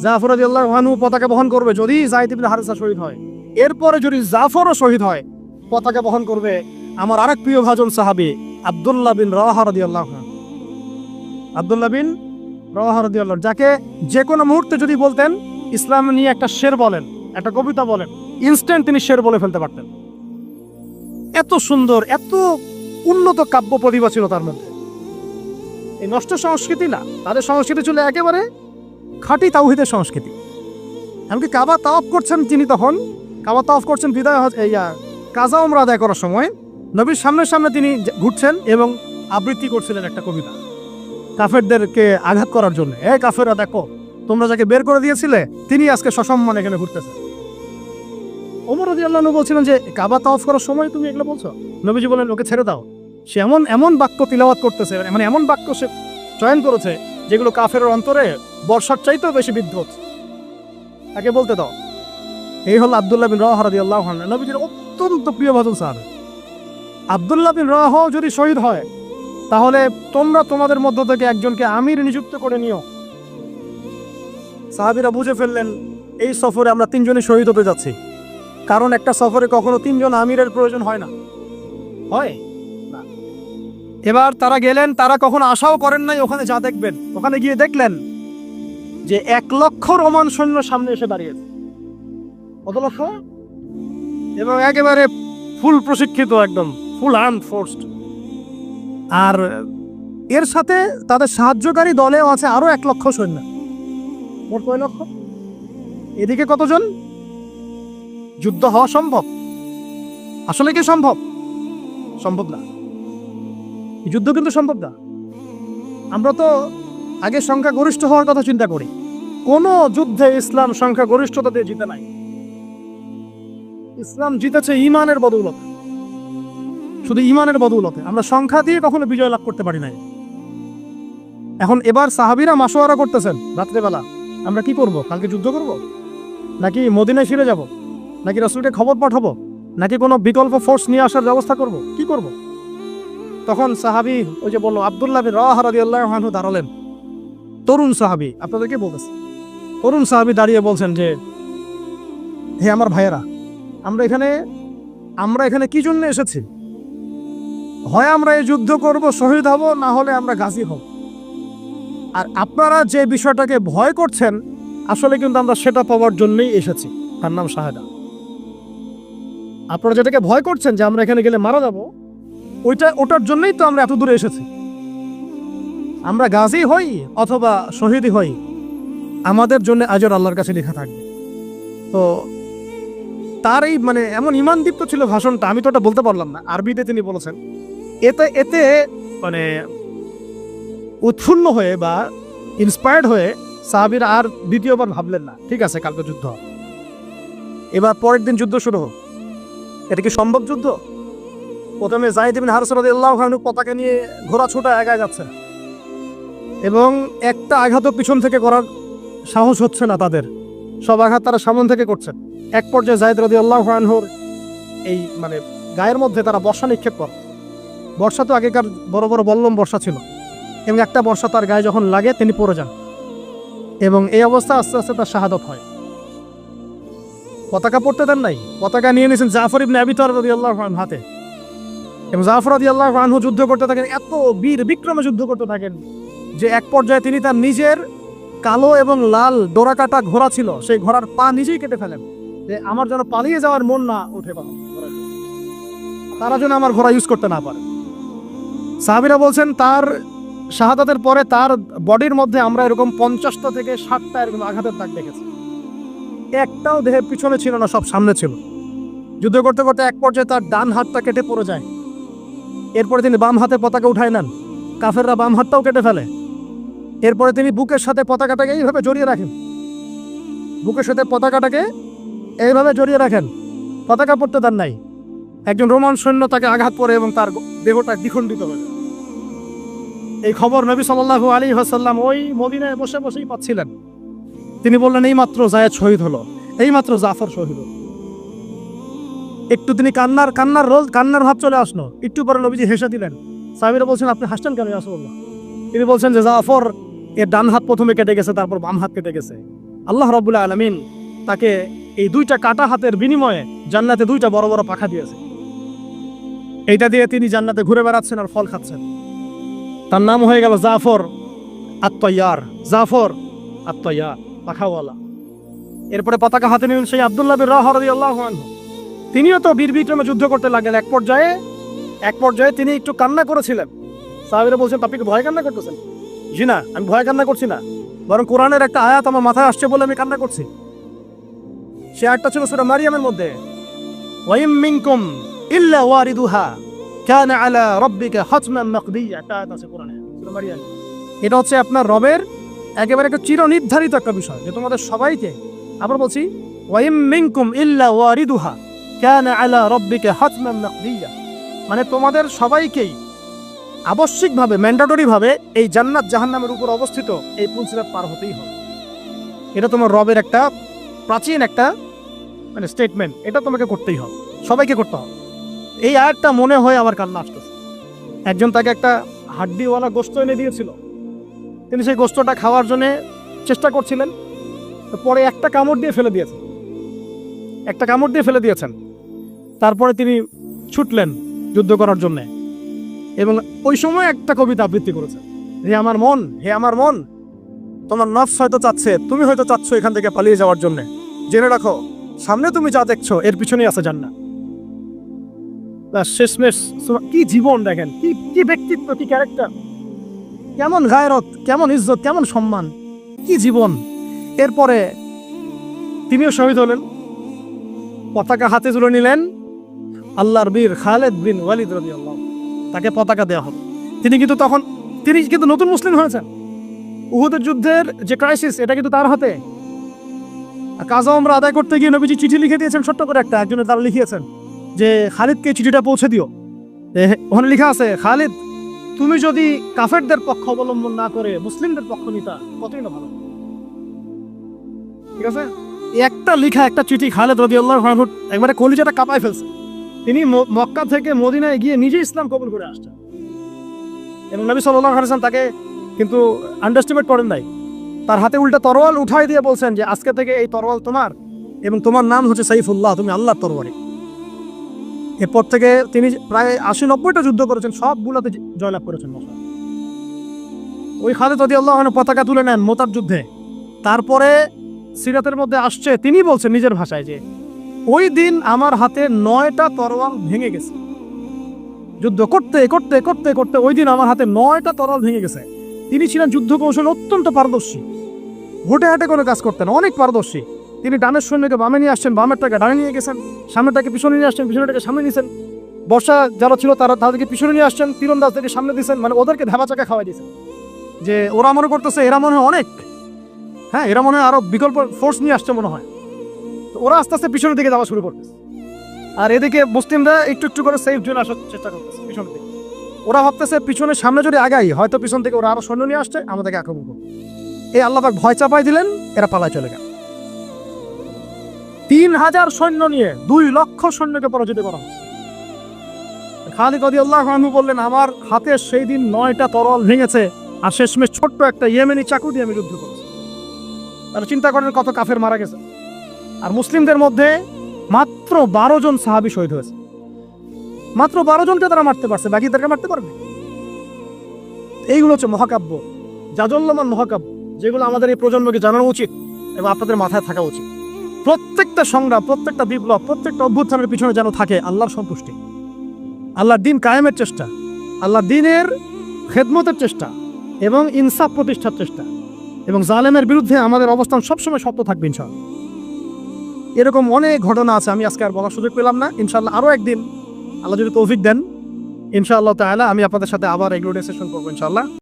জাফর রাদিয়াল্লাহু আনহু পতাকা বহন করবে যদি যায়েদ ইবনে হারেসা শহীদ হয়। এরপরে যদি জাফরও শহীদ হয়, পতাকা বহন করবে আমার আরেক প্রিয় ভাজন সাহাবী আব্দুল্লাহ বিন রাওয়াহা রাদিয়াল্লাহু আনহু। আব্দুল্লাহ বিন রাওয়াহা রাদিয়াল্লাহু আনহু, যাকে যে কোনো মুহূর্তে যদি বলতেন ইসলাম নিয়ে একটা শের বলেন, একটা কবিতা বলেন, ইনস্ট্যান্ট তিনি শের বলে ফেলতে পারতেন। এত সুন্দর, এত উন্নত কাব্য প্রতিভা ছিল তার মধ্যে। এই নষ্ট সংস্কৃতি না, তাদের সংস্কৃতি ছিল একেবারে খাঁটি তাওহীদের সংস্কৃতি। এমনকি কাবা তাওয়াফ করছেন তিনি, তখন কাবা তাওয়াফ করছেন বিদায় কাজা উমরা আদায় করার সময় নবীর সামনে সামনে তিনি ঘুরছেন এবং আবৃত্তি করছিলেন একটা কবিতা কাফেরদেরকে আঘাত করার জন্য। কাফেররা দেখো, তোমরা যাকে বের করে দিয়েছিলে তিনি আজকে সসম্মানে এখানে ঘুরতেছে। ওমর রাদিয়াল্লাহু আনহু বলছিলেন যে কাবা তাওয়াফ করার সময় তুমি এগুলো বলছো? নবীজি বলেন ওকে ছেড়ে দাও, সে এমন এমন বাক্য তিলাওয়াত করতেছে, মানে এমন বাক্য সে চয়ন করেছে যেগুলো কাফের অন্তরে বর্ষার চাইতেও বেশি বিদ্ধ, তাকে বলতে দাও। এই হল আব্দুল্লাহ বিন রাওয়াহা রাদিয়াল্লাহু আনহু, নবীজির অত্যন্ত প্রিয় ভাজন সাহাবী। আব্দুল্লাহ বিন রাওয়াহা যদি শহীদ হয় তাহলে তোমরা তোমাদের মধ্য থেকে একজনকে আমির নিযুক্ত করে নিও। সাহাবীরা বুঝে ফেললেন এই সফরে আমরা তিনজনই শহীদ হতে যাচ্ছি, কারণ একটা সফরে কখনো তিনজন আমিরের প্রয়োজন হয় না, হয় না। এবার তারা গেলেন, তারা কখনো আশাও করেন নাই ওখানে যা দেখবেন। ওখানে গিয়ে দেখলেন যে 1,00,000 রোমান সৈন্য সামনে এসে দাঁড়িয়েছে। কত লক্ষ? এবং একেবারে ফুল প্রশিক্ষিত, একদম ফুল আর্মড ফোর্সড। আর এর সাথে তাদের সাহায্যকারী দলেও আছে আরো 1,00,000 সৈন্য। মোট কয় লক্ষ? এদিকে কতজন? যুদ্ধ হওয়া সম্ভব? আসলে কি সম্ভব? সম্ভব না। যুদ্ধ কিন্তু সম্ভব না। আমরা তো আগে সংখ্যা গরিষ্ঠ হওয়ার কথা চিন্তা করি। কোন যুদ্ধে ইসলাম সংখ্যা গরিষ্ঠতা দিয়ে জিতে নাই। ইসলাম জিতেছে ঈমানের বদৌলতে, শুধু ঈমানের বদৌলতে। আমরা সংখ্যা দিয়ে কখনো বিজয় লাভ করতে পারি নাই। এখন এবার সাহাবীরা মাশওয়ারা করতেছেন রাত্রেবেলা, আমরা কি করব? কালকে যুদ্ধ করব, নাকি মদিনায় ফিরে যাব, নাকি রাসূলকে খবর পাঠাবো, নাকি কোনো বিকল্প ফোর্স নিয়ে আসার ব্যবস্থা করব, কি করব? তখন সাহাবী ওই যে বললো আব্দুল্লাহ বিন রাওয়াহা রাদিয়াল্লাহু আনহু দাঁড়ালেন। তরুণ সাহাবী, আপনাদেরকে বলতেছি, তরুণ সাহাবী দাঁড়িয়ে বলছেন যে হে আমার ভাইয়েরা, আমরা এখানে কি জন্য এসেছি? হয় আমরা এই যুদ্ধ করব, শহীদ হব, না হলে আমরা গাজী হব। আর আপনারা যে বিষয়টাকে ভয় করছেন আসলে কিন্তু আমরা সেটা পাওয়ার জন্যই এসেছি, তার নাম শাহাদা। আপনারা যেটাকে ভয় করছেন যে আমরা এখানে গেলে মারা যাব, ওটার জন্যই তো আমরা এত দূরে এসেছি। আমরা গাজী হই অথবা শহীদই হই, আমাদের জন্য আজর আল্লাহর কাছে লেখা থাকবে। তো তার এই মানে এমন ঈমানদীপ্ত ছিল ভাষণটা, আমি তো ওটা বলতে পারলাম না, আরবিতে তিনি বলেছেন। এতে মানে উৎফুল্ল হয়ে বা ইন্সপায়ার্ড হয়ে সাহাবীরা আর দ্বিতীয়বার ভাবলেন না, ঠিক আছে কালকে যুদ্ধ হবে। এবার পরের দিন যুদ্ধ শুরু হোক। এটা কি সম্ভব যুদ্ধ? প্রথমে যায়েদ ইবনে হারেসা রাদিয়াল্লাহু আনহু পতাকা নিয়ে ঘোড়া ছোটা এগিয়ে যাচ্ছে এবং একটা আঘাতও পিছন থেকে করার সাহস হচ্ছে না তাদের, সব আঘাত তারা সামনে থেকে করছেন। এক পর্যায়ে যায়েদ রাদিয়াল্লাহু আনহুর এই মানে গায়ের মধ্যে তারা বর্ষা নিক্ষেপ করে। বর্ষা তো আগেকার বড় বড় বল্লম বর্ষা ছিল, এবং একটা বর্ষা তার গায়ে যখন লাগে তিনি পড়ে যান, এবং এই অবস্থা আস্তে আস্তে তার শাহাদত হয়। পতাকা পড়তে দেন নাই, পতাকা নিয়ে নিয়েছেন জাফর ইবনে আবি তালিব রাদিয়াল্লাহু আনহু হাতে, এবং জাফর রাদিয়াল্লাহু আনহু যুদ্ধ করতে থাকেন, এত বীর বিক্রমে যুদ্ধ করতে থাকেন যে এক পর্যায়ে তিনি তার নিজের কালো এবং লাল ডোরাকাটা ঘোড়া ছিল, সেই ঘোড়ার পা নিজেই কেটে ফেলেন, যে আমার যেন পালিয়ে যাওয়ার মন না উঠে, তারা যেন আমার ঘোড়া ইউজ করতে না পারে। সাহাবীরা বলছেন তার শাহাদাতের পরে তার বডির মধ্যে আমরা এরকম 50টা থেকে 60টা এরকম আঘাতের দাগ দেখেছি। একটাও দেহের পিছনে ছিল না, সব সামনে ছিল। যুদ্ধ করতে করতে এক পর্যায়ে তার ডান হাতটা কেটে পড়ে যায়। এরপরে তিনি বাম হাতে পতাকা উঠায় নেন, কাফেররা বাম হাতটাও কেটে ফেলে। এরপরে তিনি বুকের সাথে পতাকাটাকে এইভাবে জড়িয়ে রাখেন, বুকের সাথে পতাকাটাকে এইভাবে জড়িয়ে রাখেন, পতাকা পড়তে দেন নাই। একজন রোমান সৈন্য তাকে আঘাত করে এবং তার দেহটা দ্বিখণ্ডিত হয়ে যায়। এই খবর নবী সাল্লাল্লাহু আলাইহি ওয়াসাল্লাম ওই মদিনায় বসে বসেই পাচ্ছিলেন। তিনি বললেন এই মাত্র যায়েদ শহীদ হলো, এই মাত্র জাফর শহীদ হলো। একটু তিনি কান্নার ভাব চলে আসলো। একটু পরে নবীজি হেসে দিলেন। সাহাবীরা বলছেন আপনি হাসছেন কেন ইয়া রাসূলুল্লাহ? তিনি বলছেন যে জাফর এর ডান হাত প্রথমে কেটে গেছে, তারপর বাম হাত কেটে গেছে, আল্লাহ রাব্বুল আলামিন তাকে এই দুইটা কাটা হাতের বিনিময়ে জান্নাতে দুইটা বড় বড় পাখা দিয়েছে। এইটা দিয়ে তিনি জান্নাতে ঘুরে বেড়াচ্ছেন আর ফল খাচ্ছেন। তার নাম হয়ে গেল জাফর আত-তাইয়ার, জাফর আত-তাইয়ার, পাখাওয়ালা। এরপরে পতাকা হাতে নিলেন সেই আব্দুল্লাহ বিন রাওয়াহা রাদিয়াল্লাহু আনহু। তিনিও তো বীর বিক্রমে যুদ্ধ করতে লাগলেন। এক পর্যায়ে তিনি একটু কান্না করেছিলেন। সাহাবীরা বলছেন, আপনি কি ভয় কান্না করতেছেন? জি না, আমি ভয় কান্না করছি না, বরং কোরআনের একটা আয়াত আমার মাথায় আসছে বলে আমি কান্না করছি। সে আয়াতটা ছিল সূরা মারিয়ামের মধ্যে, ওয়াইম মিনকুম ইল্লা ওয়ারিদুহা কানা আলা রাব্বিকা হাতমান মাকদিয়া, একটা আয়াত আছে কোরআনে সূরা মারিয়াম। এটা হচ্ছে আপনার রবের একেবারে একটা চিরনির্ধারিত একটা বিষয় যে তোমাদের সবাইকে, আবার বলছি, ওয়াইম মিনকুম ইল্লা ওয়ারিদুহা কানা আলা রাব্বিকা হাতমান মাকদিয়া, মানে তোমাদের সবাইকেই আবশ্যিকভাবে, ম্যান্ডেটরিভাবে এই জান্নাত জাহান্নামের উপর অবস্থিত এই পুলসিরাত পার হতেই হবে। এটা তোমার রবের একটা প্রাচীন একটা মানে স্টেটমেন্ট, এটা তোমাকে করতেই হবে, সবাইকে করতে হবে। এই আয়াতটা মনে হয় আমার কান্না আসতেছে। একজন তাকে একটা হাড্ডিওয়ালা গোশত এনে দিয়েছিল, তিনি সেই গোশতটা খাওয়ার জন্য চেষ্টা করছিলেন, পরে একটা কামড় দিয়ে ফেলে দিয়েছেন। তারপরে তিনি ছুটলেন যুদ্ধ করার জন্য, এবং ওই সময় একটা কবিতা আবৃত্তি করেছেন, হে আমার মন, তোমার নফস হয়তো চাচ্ছে, তুমি হয়তো চাচ্ছ এখান থেকে পালিয়ে যাওয়ার জন্য, জেনে রাখো সামনে তুমি যা দেখছো এর পিছনেই আছে জান্নাত। শেষমেশ কি জীবন দেখেন, কি ব্যক্তিত্ব, কি ক্যারেক্টার, কেমন গায়রত, কেমন ইজ্জত, কেমন সম্মান, কি জীবন। এরপরে তিনিও শহীদ হলেন, পতাকা হাতে তুলে নিলেন আল্লাহর বীর খালিদ বিন ওয়ালিদ রাদিয়াল্লাহু, তাকে পতাকা দেওয়া হলো। তিনি কিন্তু নতুন মুসলিম হয়েছেন। উহুদের যুদ্ধের যে ক্রাইসিস, এটা কিন্তু তার হাতে। কাজা ওমরা আদায় করতে গিয়ে নবীজি চিঠি লিখে দিয়েছেন, ছোট্ট করে একটা, একজনের দ্বারা লিখিয়েছেন যে খালিদকে চিঠিটা পৌঁছে দিও। ওখানে লেখা আছে, খালিদ তুমি যদি কাফেরদের পক্ষ অবলম্বন না করে মুসলিমদের পক্ষ নিতা কতই না ভালো। ঠিক আছে, একটা লেখা, একটা চিঠি খালিদ রাদিয়াল্লাহু আনহু একবারে কলিজাটা কাঁপায় ফেলছে। তিনি মক্কা থেকে মদিনায় গিয়ে নিজে ইসলাম কবুল করে আসছেন, এবং নবী সাল্লাল্লাহু আলাইহি ওয়াসাল্লাম তাকে কিন্তু আন্ডারস্টিমেট করেন নাই। তার হাতে উল্টা তরোয়াল উঠাই দিয়ে বলছেন যে আজকে থেকে এই তরোয়াল তোমার, এবং তোমার নাম হচ্ছে সাইফুল্লাহ, তুমি আল্লাহর তরবারি। এরপর থেকে তিনি প্রায় 80-90টা যুদ্ধ করেছেন, সবগুলোতে জয়লাভ করেছেন। ওই খালিদ রাদিয়াল্লাহু আনহু পতাকা তুলে নেন মুতার যুদ্ধে। তারপরে সিরাতের মধ্যে আসছে, তিনি বলছেন নিজের ভাষায় যে ওই দিন আমার হাতে 9টা তরোয়াল ভেঙে গেছে। যুদ্ধ করতে করতে করতে করতে ওই দিন আমার হাতে 9টা তরোয়াল ভেঙে গেছে। তিনি ছিলেন যুদ্ধ কৌশল অত্যন্ত পারদর্শী, হুটে হাটে কোনো কাজ করতেন, অনেক পারদর্শী। তিনি ডানের সৈন্যকে বামে নিয়ে আসছেন, বামেরটাকে ডানে নিয়ে গেছেন, সামনেটাকে পিছনে নিয়ে আসছেন, পিছনেটাকে সামনে নিয়েছেন। বর্ষা যারা ছিল তাদেরকে পিছনে নিয়ে আসছেন, তীরন্দাজদেরকে সামনে দিয়েছেন, মানে ওদেরকে ধাবা চাকা খাওয়াই দিয়েছেন যে ওরা মনে করতেছে এরা মনে হয় অনেক, হ্যাঁ এরা মনে হয় আরো বিকল্প ফোর্স নিয়ে আসছে মনে হয়। তো ওরা আস্তে আস্তে পিছনের দিকে যাওয়া শুরু করতেছে, আর এদিকে মুসলিমরা একটু একটু করে সেফ জোন আসার চেষ্টা করতেছে পিছনের দিকে। ওরা ভাবতেছে পিছনের সামনে যদি আগাই হয়তো পিছন থেকে ওরা আরো সৈন্য নিয়ে আসছে, আমাদেরকে আক্রমণ করবে। এই আল্লাহ পাক ভয় চাপাই দিলেন, এরা পালায় চলে গেল। 3000 সৈন্য নিয়ে 2 লক্ষ সৈন্যকে পরাজিত করা হয়েছে। খালিদ রাদিয়াল্লাহু আনহু বললেন, আমার হাতে সেই দিন 9টা তরোয়াল ভেঙেছে, আর শেষমেশ ছোট্ট একটা ইয়েমেনি চাকু দিয়ে আমি যুদ্ধ করেছি। তাহলে চিন্তা করেন কত কাফের মারা গেছে। আর মুসলিমদের মধ্যে মাত্র 12 জন সাহাবী শহীদ হয়েছে। মাত্র 12 জনকে তারা মারতে পারছে, বাকিদেরকে মারতে পারবে? এইগুলো হচ্ছে মহাকাব্য, জাজল্যমান মহাকাব্য, যেগুলো আমাদের এই প্রজন্মকে জানানো উচিত এবং আপনাদের মাথায় থাকা উচিত। প্রত্যেকটা সংগ্রাম, প্রত্যেকটা বিপ্লব, প্রত্যেকটা অভ্যুত্থানের পিছনে যেন থাকে আল্লাহর সন্তুষ্টি, আল্লাহর দিন কায়েমের চেষ্টা, আল্লাহর দিনের খেদমতের চেষ্টা এবং ইনসাফ প্রতিষ্ঠার চেষ্টা, এবং জালেমের বিরুদ্ধে আমাদের অবস্থান সবসময় শক্ত থাকবে ইনশাআল্লাহ। এরকম অনেক ঘটনা আছে, আমি আজকে আর বলার সুযোগ পেলাম না। ইনশাআল্লাহ আরও একদিন আল্লাহ যদি তৌফিক দেন, ইনশাআল্লাহ তাআলা আমি আপনাদের সাথে আবার এগুলো ডিসকাশন করবো ইনশাআল্লাহ।